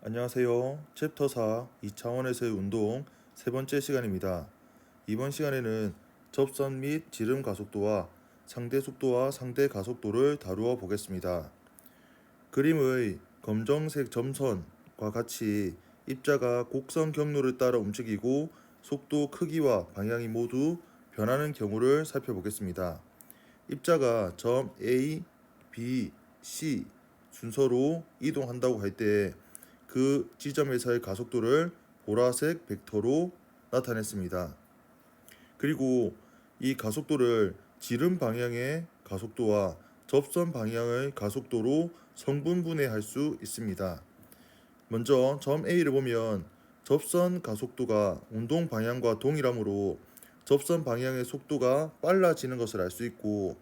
안녕하세요. 챕터 4 2차원에서의 운동 세 번째 시간입니다. 이번 시간에는 접선 및 지름 가속도와 상대 속도와 상대 가속도를 다루어 보겠습니다. 그림의 검정색 점선과 같이 입자가 곡선 경로를 따라 움직이고 속도, 크기와 방향이 모두 변하는 경우를 살펴보겠습니다. 입자가 점 A, B, C 순서로 이동한다고 할 때 그 지점에서의 가속도를 보라색 벡터로 나타냈습니다. 그리고 이 가속도를 지름 방향의 가속도와 접선 방향의 가속도로 성분분해할 수 있습니다. 먼저 점 A를 보면 접선 가속도가 운동 방향과 동일하므로 접선 방향의 속도가 빨라지는 것을 알 수 있고,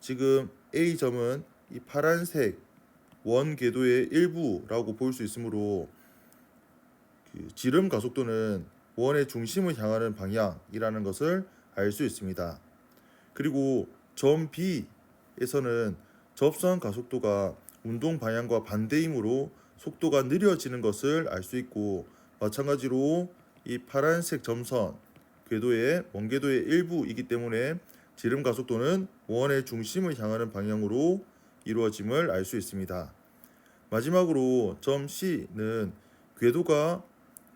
지금 A점은 이 파란색 원 궤도의 일부라고 볼 수 있으므로 지름 가속도는 원의 중심을 향하는 방향이라는 것을 알 수 있습니다. 그리고 점 B에서는 접선 가속도가 운동 방향과 반대이므로 속도가 느려지는 것을 알 수 있고, 마찬가지로 이 파란색 점선 궤도의 원 궤도의 일부이기 때문에 지름 가속도는 원의 중심을 향하는 방향으로 이루어짐을 알 수 있습니다. 마지막으로 점 C는 궤도가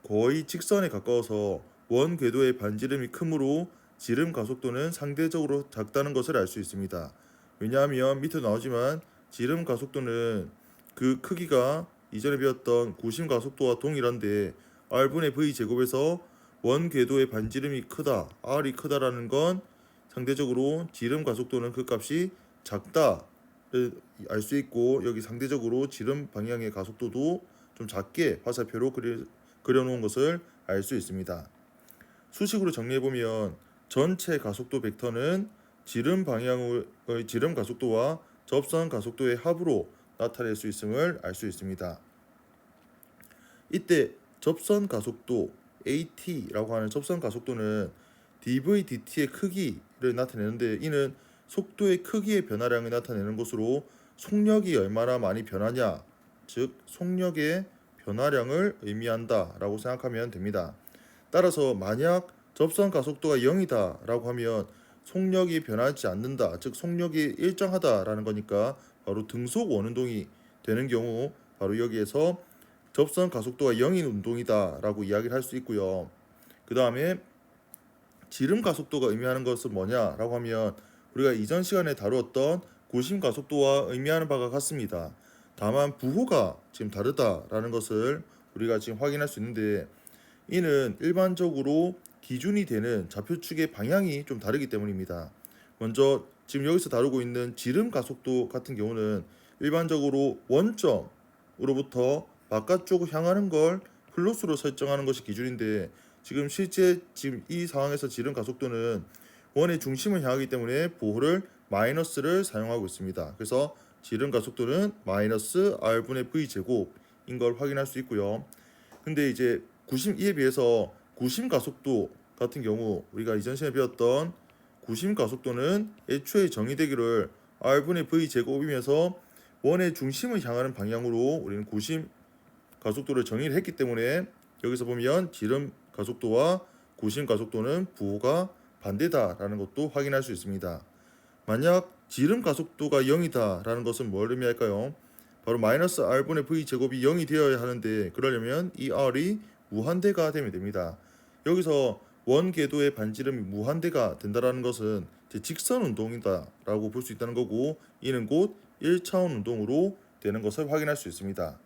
거의 직선에 가까워서 원 궤도의 반지름이 크므로 지름 가속도는 상대적으로 작다는 것을 알 수 있습니다. 왜냐하면 밑에 나오지만 지름 가속도는 그 크기가 이전에 배웠던 구심 가속도와 동일한데 R분의 V 제곱에서 원 궤도의 반지름이 크다, R이 크다라는 건 상대적으로 지름 가속도는 그 값이 작다 알 수 있고, 여기 상대적으로 지름 방향의 가속도도 좀 작게 화살표로 그려놓은 것을 알 수 있습니다. 수식으로 정리해보면 전체 가속도 벡터는 지름 방향의 지름 가속도와 접선 가속도의 합으로 나타낼 수 있음을 알 수 있습니다. 이때 접선 가속도 AT라고 하는 접선 가속도는 dv dt의 크기를 나타내는데, 이는 속도의 크기의 변화량을 나타내는 것으로 속력이 얼마나 많이 변하냐, 즉 속력의 변화량을 의미한다 라고 생각하면 됩니다. 따라서 만약 접선 가속도가 0이다 라고 하면 속력이 변하지 않는다, 즉 속력이 일정하다라는 거니까 바로 등속 원운동이 되는 경우, 바로 여기에서 접선 가속도가 0인 운동이다 라고 이야기를 할 수 있고요. 그 다음에 지름 가속도가 의미하는 것은 뭐냐 라고 하면 우리가 이전 시간에 다루었던 구심 가속도와 의미하는 바가 같습니다. 다만 부호가 지금 다르다라는 것을 우리가 지금 확인할 수 있는데, 이는 일반적으로 기준이 되는 좌표축의 방향이 좀 다르기 때문입니다. 먼저 지금 여기서 다루고 있는 지름 가속도 같은 경우는 일반적으로 원점으로부터 바깥쪽으로 향하는 걸 플러스로 설정하는 것이 기준인데, 지금 이 상황에서 지름 가속도는 원의 중심을 향하기 때문에 보호를 마이너스를 사용하고 있습니다. 그래서 지름 가속도는 마이너스 r분의 v 제곱인 걸 확인할 수 있고요. 근데 이제 이에 비해서 구심 가속도 같은 경우, 우리가 이전 시간에 배웠던 구심 가속도는 애초에 정의되기를 r분의 v 제곱이면서 원의 중심을 향하는 방향으로 우리는 구심 가속도를 정의를 했기 때문에, 여기서 보면 지름 가속도와 구심 가속도는 부호가 반대다라는 것도 확인할 수 있습니다. 만약 지름 가속도가 0이다 라는 것은 뭘 의미할까요? 바로 마이너스 r분의 v 제곱이 0이 되어야 하는데, 그러려면 이 r이 무한대가 되면 됩니다. 여기서 원 궤도의 반지름이 무한대가 된다라는 것은 직선 운동이다 라고 볼 수 있다는 거고, 이는 곧 1차원 운동으로 되는 것을 확인할 수 있습니다.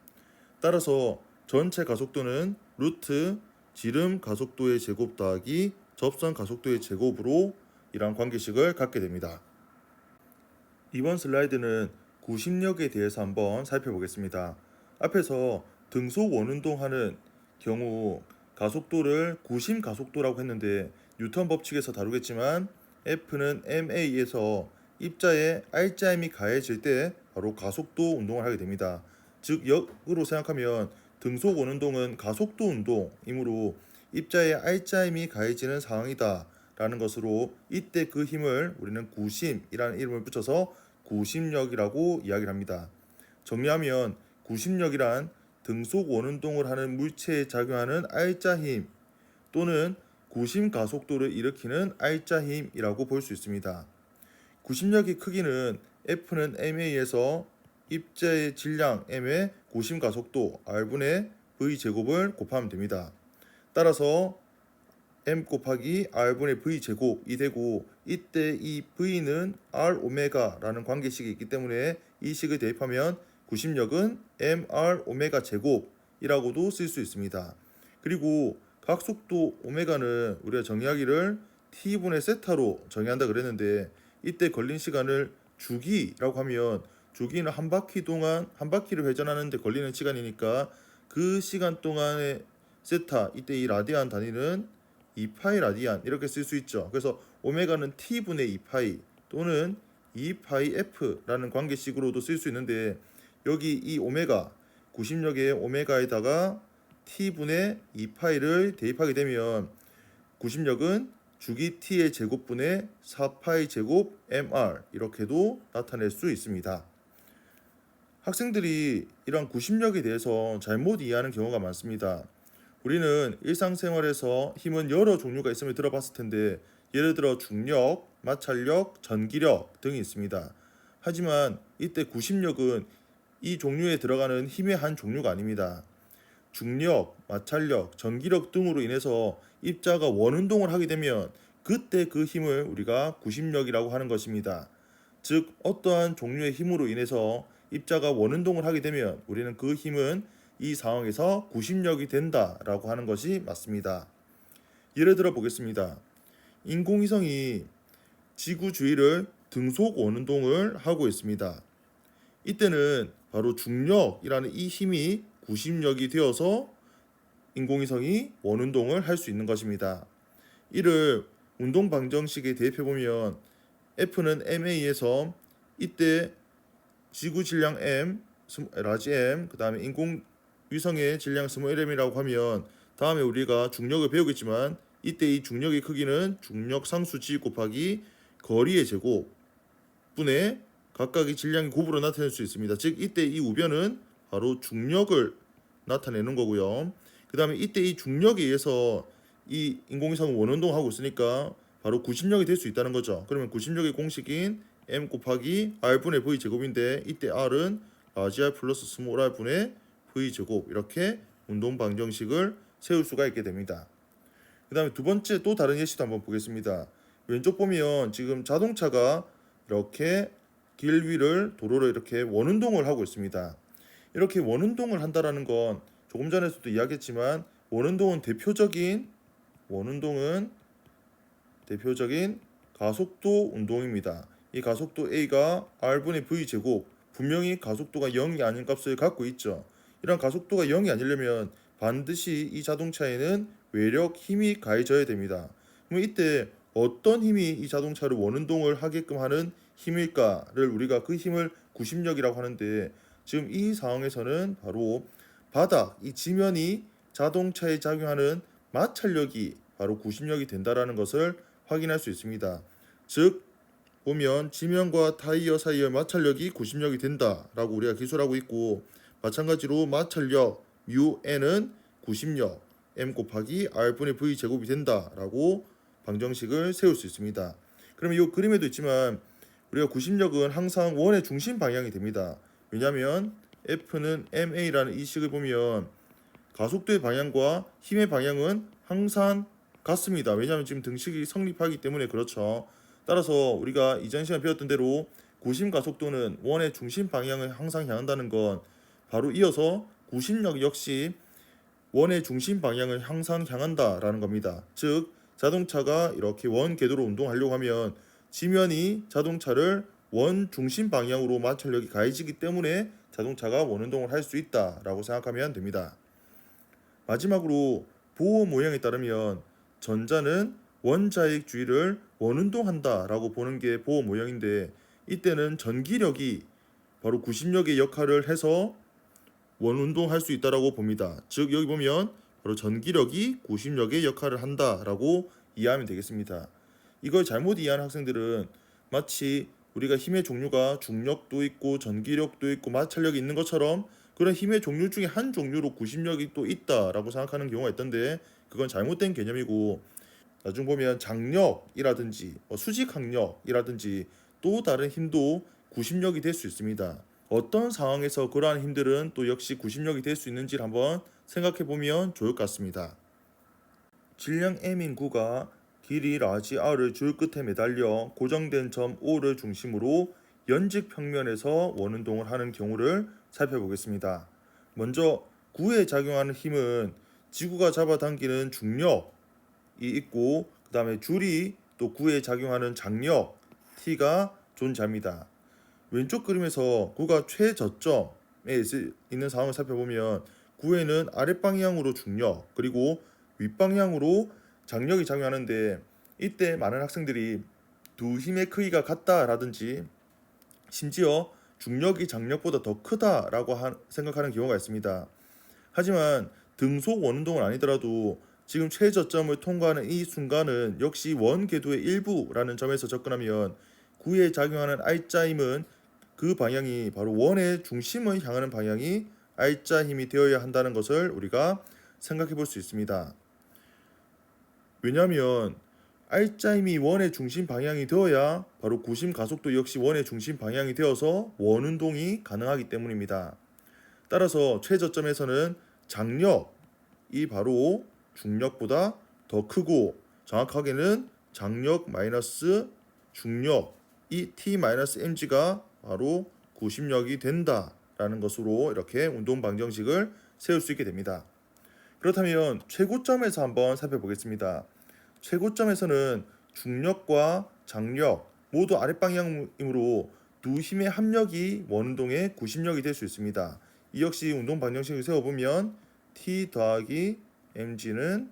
따라서 전체 가속도는 루트 지름 가속도의 제곱 더하기 접선 가속도의 제곱으로 이러한 관계식을 갖게 됩니다. 이번 슬라이드는 구심력에 대해서 한번 살펴보겠습니다. 앞에서 등속 원운동하는 경우 가속도를 구심 가속도라고 했는데, 뉴턴 법칙에서 다루겠지만 F는 ma에서 입자의 R자임이 가해질 때 바로 가속도 운동을 하게 됩니다. 즉 역으로 생각하면 등속 원운동은 가속도 운동이므로 입자의 R자임이 가해지는 상황이다 라는 것으로, 이때 그 힘을 우리는 구심이라는 이름을 붙여서 구심력이라고 이야기를 합니다. 정리하면 구심력이란 등속 원운동을 하는 물체에 작용하는 R자 힘 또는 구심 가속도를 일으키는 R자 힘이라고 볼 수 있습니다. 구심력의 크기는 F는 ma에서 입자의 질량 m의 구심 가속도 r분의 v 제곱을 곱하면 됩니다. 따라서 m 곱하기 r분의 v 제곱이 되고, 이때 이 v는 r 오메가라는 관계식이 있기 때문에 이 식을 대입하면 구심력은 mr 오메가 제곱이라고도 쓸 수 있습니다. 그리고 각속도 오메가는 우리가 정의하기를 t분의 세타로 정의한다 그랬는데, 이때 걸린 시간을 주기라고 하면 주기는 한 바퀴 동안 한 바퀴를 회전하는데 걸리는 시간이니까 그 시간 동안의 세타, 이때 이 라디안 단위는 2파이 라디안 이렇게 쓸 수 있죠. 그래서 오메가는 t분의 2파이 또는 2파이 f라는 관계식으로도 쓸 수 있는데, 여기 이 오메가 구심력의 오메가에다가 t분의 2파이를 대입하게 되면 구심력은 주기 t의 제곱분의 4파이 제곱 mr 이렇게도 나타낼 수 있습니다. 학생들이 이러한 구심력에 대해서 잘못 이해하는 경우가 많습니다. 우리는 일상생활에서 힘은 여러 종류가 있음을 들어봤을 텐데, 예를 들어 중력, 마찰력, 전기력 등이 있습니다. 하지만 이때 구심력은 이 종류에 들어가는 힘의 한 종류가 아닙니다. 중력, 마찰력, 전기력 등으로 인해서 입자가 원운동을 하게 되면 그때 그 힘을 우리가 구심력이라고 하는 것입니다. 즉 어떠한 종류의 힘으로 인해서 입자가 원운동을 하게 되면 우리는 그 힘은 이 상황에서 구심력이 된다라고 하는 것이 맞습니다. 예를 들어 보겠습니다. 인공위성이 지구 주위를 등속 원운동을 하고 있습니다. 이때는 바로 중력이라는 이 힘이 구심력이 되어서 인공위성이 원운동을 할 수 있는 것입니다. 이를 운동 방정식에 대입해 보면 F는 ma에서 이때 지구 질량 m, 라지 m, 그 다음에 인공위성의 질량 스몰 m이라고 하면 다음에 우리가 중력을 배우겠지만 이때 이 중력의 크기는 중력 상수 g 곱하기 거리의 제곱 분의 각각의 질량의 곱으로 나타낼 수 있습니다. 즉 이때 이 우변은 바로 중력을 나타내는 거고요. 그 다음에 이때 이 중력에 의해서 이 인공위성은 원운동하고 있으니까 바로 구심력이 될 수 있다는 거죠. 그러면 구심력의 공식인 m 곱하기 r분의 v 제곱인데, 이때 r은 라지 r 플러스 스몰 r 분의 v 제곱, 이렇게 운동 방정식을 세울 수가 있게 됩니다. 그 다음에 두 번째 또 다른 예시도 한번 보겠습니다. 왼쪽 보면 지금 자동차가 이렇게 길 위를 도로를 이렇게 원운동을 하고 있습니다. 이렇게 원운동을 한다라는 건 조금 전에서도 이야기했지만 원운동은 대표적인 가속도 운동입니다. 이 가속도 A가 R분의 V 제곱, 분명히 가속도가 0이 아닌 값을 갖고 있죠. 이런 가속도가 0이 아니려면 반드시 이 자동차에는 외력 힘이 가해져야 됩니다. 그럼 이때 어떤 힘이 이 자동차를 원운동을 하게끔 하는 힘일까를 우리가 그 힘을 구심력이라고 하는데, 지금 이 상황에서는 바로 바닥, 이 지면이 자동차에 작용하는 마찰력이 바로 구심력이 된다라는 것을 확인할 수 있습니다. 즉 보면 지면과 타이어 사이의 마찰력이 구심력이 된다라고 우리가 기술하고 있고, 마찬가지로 마찰력 μn은 구심력 m 곱하기 r분의 v 제곱이 된다라고 방정식을 세울 수 있습니다. 그러면 이 그림에도 있지만 우리가 구심력은 항상 원의 중심 방향이 됩니다. 왜냐하면 F는 ma라는 이 식을 보면 가속도의 방향과 힘의 방향은 항상 같습니다. 왜냐하면 지금 등식이 성립하기 때문에 그렇죠. 따라서 우리가 이전 시간에 배웠던 대로 구심 가속도는 원의 중심 방향을 항상 향한다는 건 바로 이어서 구심력 역시 원의 중심 방향을 항상 향한다라는 겁니다. 즉 자동차가 이렇게 원 궤도로 운동하려고 하면 지면이 자동차를 원 중심 방향으로 마찰력이 가해지기 때문에 자동차가 원운동을 할 수 있다라고 생각하면 됩니다. 마지막으로 보호 모형에 따르면 전자는 원자의 주위를 원운동한다라고 보는 게 보호 모형인데, 이때는 전기력이 바로 구심력의 역할을 해서 원운동할 수 있다라고 봅니다. 즉 여기 보면 바로 전기력이 구심력의 역할을 한다라고 이해하면 되겠습니다. 이걸 잘못 이해하는 학생들은 마치 우리가 힘의 종류가 중력도 있고 전기력도 있고 마찰력이 있는 것처럼 그런 힘의 종류 중에 한 종류로 구심력이 또 있다라고 생각하는 경우가 있던데 그건 잘못된 개념이고 나중 보면 장력이라든지 수직항력이라든지 또 다른 힘도 구심력이 될 수 있습니다. 어떤 상황에서 그러한 힘들은 또 역시 구심력이 될 수 있는지를 한번 생각해 보면 좋을 것 같습니다. 질량 M인 구가 길이 라지 R을 줄 끝에 매달려 고정된 점 O를 중심으로 연직 평면에서 원운동을 하는 경우를 살펴보겠습니다. 먼저 구에 작용하는 힘은 지구가 잡아당기는 중력이 있고 그 다음에 줄이 또 구에 작용하는 장력 T가 존재합니다. 왼쪽 그림에서 구가 최저점에 있는 상황을 살펴보면 구에는 아랫방향으로 중력 그리고 윗방향으로 장력이 작용하는데 이때 많은 학생들이 두 힘의 크기가 같다라든지 심지어 중력이 장력보다 더 크다라고 생각하는 경우가 있습니다. 하지만 등속 원운동은 아니더라도 지금 최저점을 통과하는 이 순간은 역시 원궤도의 일부라는 점에서 접근하면 구에 작용하는 R자힘은 그 방향이 바로 원의 중심을 향하는 방향이 R자 힘이 되어야 한다는 것을 우리가 생각해 볼 수 있습니다. 왜냐하면 R자 힘이 원의 중심 방향이 되어야 바로 구심 가속도 역시 원의 중심 방향이 되어서 원운동이 가능하기 때문입니다. 따라서 최저점에서는 장력이 바로 중력보다 더 크고 정확하게는 장력 마이너스 중력이 T-mg가 바로 구심력이 된다라는 것으로 이렇게 운동 방정식을 세울 수 있게 됩니다. 그렇다면 최고점에서 한번 살펴보겠습니다. 최고점에서는 중력과 장력 모두 아랫방향이므로 두 힘의 합력이 원운동의 구심력이 될 수 있습니다. 이 역시 운동 방정식을 세워보면 T 더하기 mg는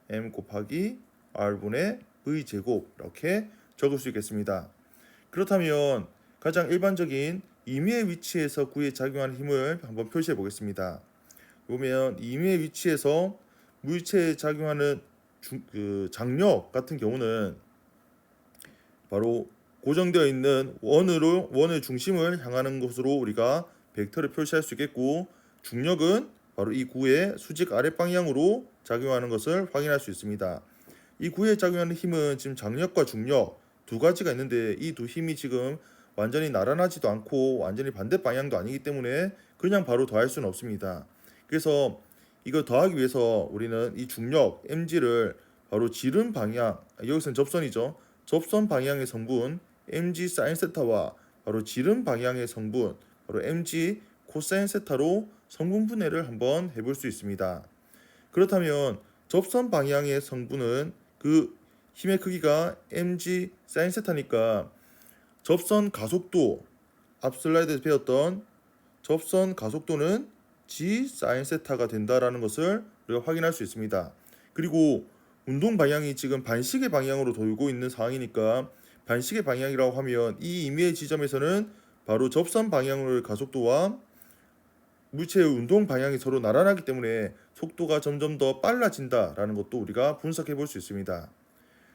m 곱하기 r분의 v제곱 이렇게 적을 수 있겠습니다. 그렇다면 가장 일반적인 임의의 위치에서 구에 작용하는 힘을 한번 표시해 보겠습니다. 보면 임의의 위치에서 물체에 작용하는 장력 같은 경우는 바로 고정되어 있는 원의 중심을 향하는 것으로 우리가 벡터를 표시할 수 있겠고 중력은 바로 이 구의 수직 아랫방향으로 작용하는 것을 확인할 수 있습니다. 이 구에 작용하는 힘은 지금 장력과 중력 두 가지가 있는데 이 두 힘이 지금 완전히 나란하지도 않고 완전히 반대 방향도 아니기 때문에 그냥 바로 더할 수는 없습니다. 그래서 이걸 더하기 위해서 우리는 이 중력 mg를 바로 지름 방향, 여기서는 접선이죠. 접선 방향의 성분 mg sin 세타와 바로 지름 방향의 성분 바로 mg 코사인 세타로 성분분해를 한번 해볼 수 있습니다. 그렇다면 접선 방향의 성분은 그 힘의 크기가 mg sin 세타니까 접선 가속도 앞 슬라이드에서 배웠던 접선 가속도는 g sin 세타가 된다라는 것을 우리가 확인할 수 있습니다. 그리고 운동 방향이 지금 반시계 방향으로 돌고 있는 상황이니까 반시계 방향이라고 하면 이 임의의 지점에서는 바로 접선 방향의 가속도와 물체의 운동 방향이 서로 나란하기 때문에 속도가 점점 더 빨라진다라는 것도 우리가 분석해 볼 수 있습니다.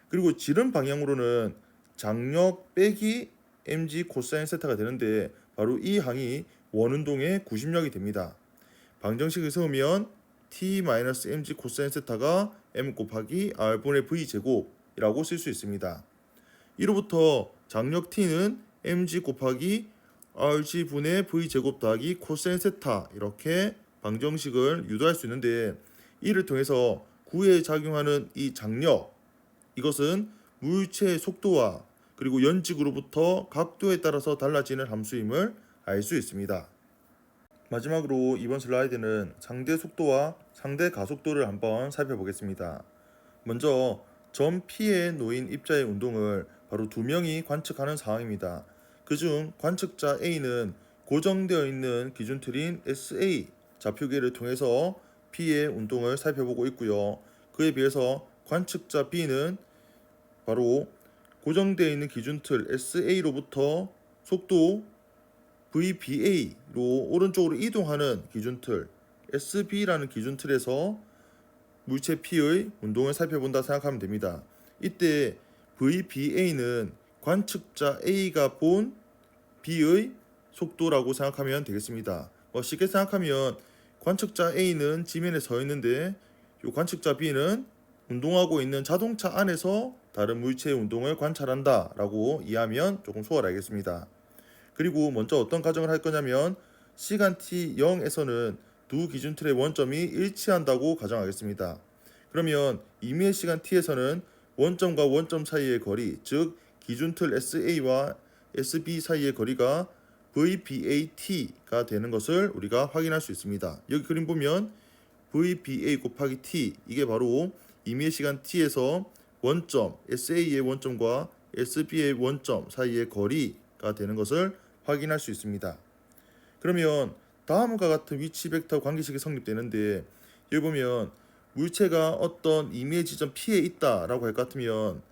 그리고 지름 방향으로는 장력 빼기 mg 코사인 세타가 되는데 바로 이 항이 원운동의 구심력이 됩니다. 방정식을 세우면 t-mg 코사인 세타가 m 곱하기 r분의 v제곱이라고 쓸 수 있습니다. 이로부터 장력 t는 mg 곱하기 rg분의 v제곱 더하기 코사인 세타 이렇게 방정식을 유도할 수 있는데 이를 통해서 구에 작용하는 이 장력 이것은 물체의 속도와 그리고 연직으로부터 각도에 따라서 달라지는 함수임을 알 수 있습니다. 마지막으로 이번 슬라이드는 상대 속도와 상대 가속도를 한번 살펴보겠습니다. 먼저 점 P에 놓인 입자의 운동을 바로 두 명이 관측하는 상황입니다. 그중 관측자 A는 고정되어 있는 기준틀인 SA 좌표계를 통해서 P의 운동을 살펴보고 있고요. 그에 비해서 관측자 B는 바로 고정되어 있는 기준틀 SA로부터 속도 VBA로 오른쪽으로 이동하는 기준틀 SB라는 기준틀에서 물체 P의 운동을 살펴본다 생각하면 됩니다. 이때 VBA는 관측자 A가 본 B의 속도라고 생각하면 되겠습니다. 쉽게 생각하면 관측자 A는 지면에 서 있는데 이 관측자 B는 운동하고 있는 자동차 안에서 다른 물체의 운동을 관찰한다 라고 이해하면 조금 수월하겠습니다. 그리고 먼저 어떤 가정을 할 거냐면 시간 t0에서는 두 기준 틀의 원점이 일치한다고 가정하겠습니다. 그러면 임의의 시간 t에서는 원점과 원점 사이의 거리, 즉 기준 틀 SA와 SB 사이의 거리가 VBAT가 되는 것을 우리가 확인할 수 있습니다. 여기 그림 보면 VBA 곱하기 T, 이게 바로 임의의 시간 t에서 원점 SA의 원점과 SB의 원점 사이의 거리가 되는 것을 확인할 수 있습니다. 그러면 다음과 같은 위치 벡터 관계식이 성립되는데, 여기 보면 물체가 어떤 임의의 지점 P에 있다라고 할 것 같으면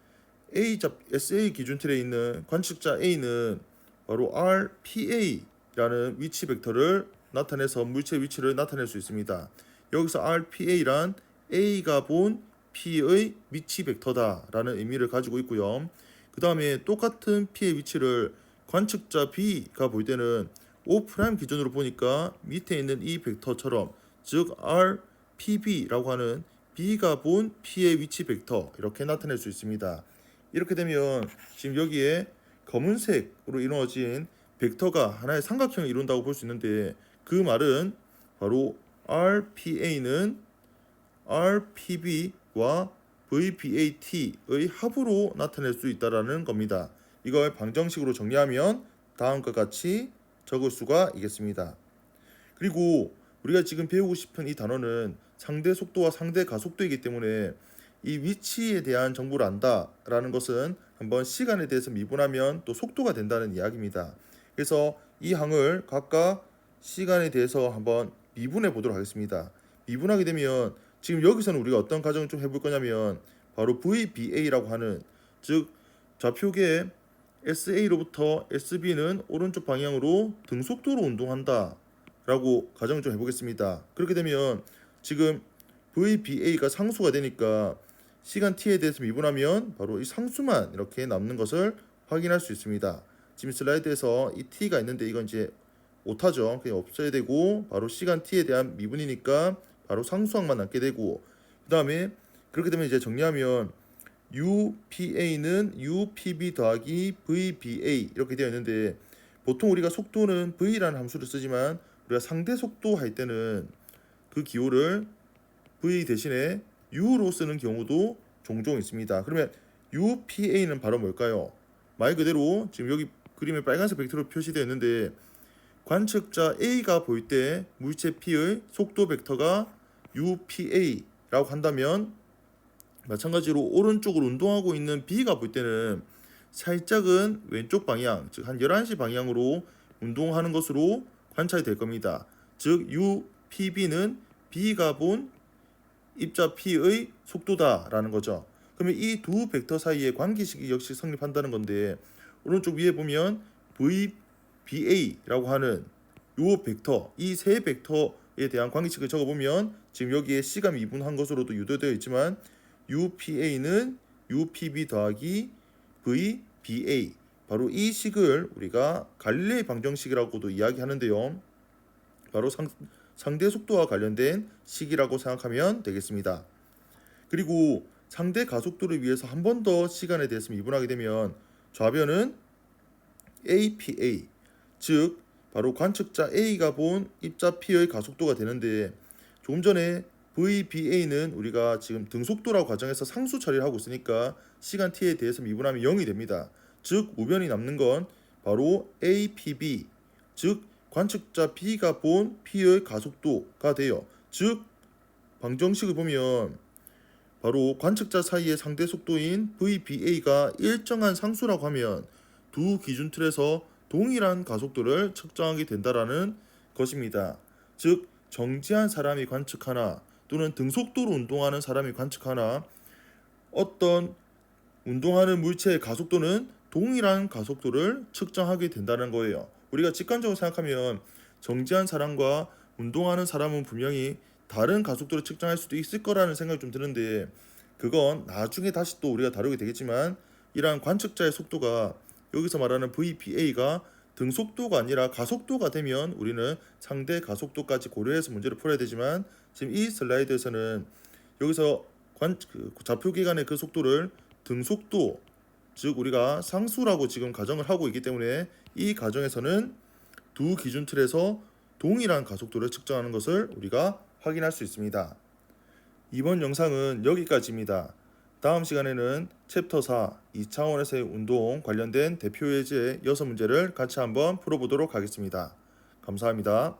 SA 기준 틀에 있는 관측자 A는 바로 RPA라는 위치 벡터를 나타내서 물체의 위치를 나타낼 수 있습니다. 여기서 RPA란 A가 본 P의 위치 벡터다라는 의미를 가지고 있고요. 그 다음에 똑같은 P의 위치를 관측자 B가 볼 때는 O' 기준으로 보니까 밑에 있는 이 벡터처럼, 즉 RPB라고 하는 B가 본 P의 위치 벡터 이렇게 나타낼 수 있습니다. 이렇게 되면 지금 여기에 검은색으로 이루어진 벡터가 하나의 삼각형을 이룬다고 볼 수 있는데, 그 말은 바로 RPA는 RPB와 VBAT의 합으로 나타낼 수 있다는 겁니다. 이걸 방정식으로 정리하면 다음과 같이 적을 수가 있겠습니다. 그리고 우리가 지금 배우고 싶은 이 단어는 상대 속도와 상대 가속도이기 때문에 이 위치에 대한 정보를 안다라는 것은 한번 시간에 대해서 미분하면 또 속도가 된다는 이야기입니다. 그래서 이 항을 각각 시간에 대해서 한번 미분해 보도록 하겠습니다. 미분하게 되면 지금 여기서는 우리가 어떤 가정을 좀 해볼 거냐면 바로 VBA라고 하는, 즉 좌표계 SA로부터 SB는 오른쪽 방향으로 등속도로 운동한다 라고 가정을 좀 해보겠습니다. 그렇게 되면 지금 VBA가 상수가 되니까 시간 t에 대해서 미분하면 바로 이 상수만 이렇게 남는 것을 확인할 수 있습니다. 지금 슬라이드에서 이 t가 있는데 이건 이제 오타죠. 그냥 없어야 되고 바로 시간 t에 대한 미분이니까 바로 상수항만 남게 되고, 그 다음에 그렇게 되면 이제 정리하면 UPA는 UPB 더하기 VBA 이렇게 되어 있는데, 보통 우리가 속도는 V라는 함수를 쓰지만 우리가 상대 속도 할 때는 그 기호를 V 대신에 U로 쓰는 경우도 종종 있습니다. 그러면 UPA는 바로 뭘까요? 말 그대로 지금 여기 그림에 빨간색 벡터로 표시되어 있는데, 관측자 A가 볼 때 물체 P의 속도 벡터가 UPA라고 한다면, 마찬가지로 오른쪽으로 운동하고 있는 B가 볼 때는 살짝은 왼쪽 방향, 즉 한 11시 방향으로 운동하는 것으로 관찰이 될 겁니다. 즉 UPB는 B가 본 입자 P의 속도다라는 거죠. 그러면 이 두 벡터 사이의 관계식이 역시 성립한다는 건데, 오른쪽 위에 보면 VBA라고 하는 요 벡터, 이 세 벡터에 대한 관계식을 적어보면 지금 여기에 C가 미분한 것으로도 유도되어 있지만 UPA는 UPB 더하기 VBA, 바로 이 식을 우리가 갈릴레이 방정식이라고도 이야기하는데요. 바로 상대 속도와 관련된 식이라고 생각하면 되겠습니다. 그리고 상대 가속도를 위해서 한 번 더 시간에 대해서 미분하게 되면 좌변은 APA, 즉 바로 관측자 A가 본 입자 P의 가속도가 되는데, 조금 전에 VBA는 우리가 지금 등속도라고 가정해서 상수 처리를 하고 있으니까 시간 t에 대해서 미분하면 0이 됩니다. 즉 우변이 남는 건 바로 APB, 즉 관측자 B가 본 P의 가속도가 돼요. 즉 방정식을 보면 바로 관측자 사이의 상대 속도인 VBA가 일정한 상수라고 하면 두 기준 틀에서 동일한 가속도를 측정하게 된다라는 것입니다. 즉 정지한 사람이 관측하나 또는 등속도로 운동하는 사람이 관측하나 어떤 운동하는 물체의 가속도는 동일한 가속도를 측정하게 된다는 거예요. 우리가 직관적으로 생각하면 정지한 사람과 운동하는 사람은 분명히 다른 가속도를 측정할 수도 있을 거라는 생각이 좀 드는데, 그건 나중에 다시 또 우리가 다루게 되겠지만, 이러한 관측자의 속도가 여기서 말하는 VBA가 등속도가 아니라 가속도가 되면 우리는 상대 가속도까지 고려해서 문제를 풀어야 되지만 지금 이 슬라이드에서는 여기서 좌표 기관의 그 속도를 등속도, 즉 우리가 상수라고 지금 가정을 하고 있기 때문에 이 가정에서는 두 기준 틀에서 동일한 가속도를 측정하는 것을 우리가 확인할 수 있습니다. 이번 영상은 여기까지입니다. 다음 시간에는 챕터 4 2차원에서의 운동 관련된 대표 예제 6문제를 같이 한번 풀어보도록 하겠습니다. 감사합니다.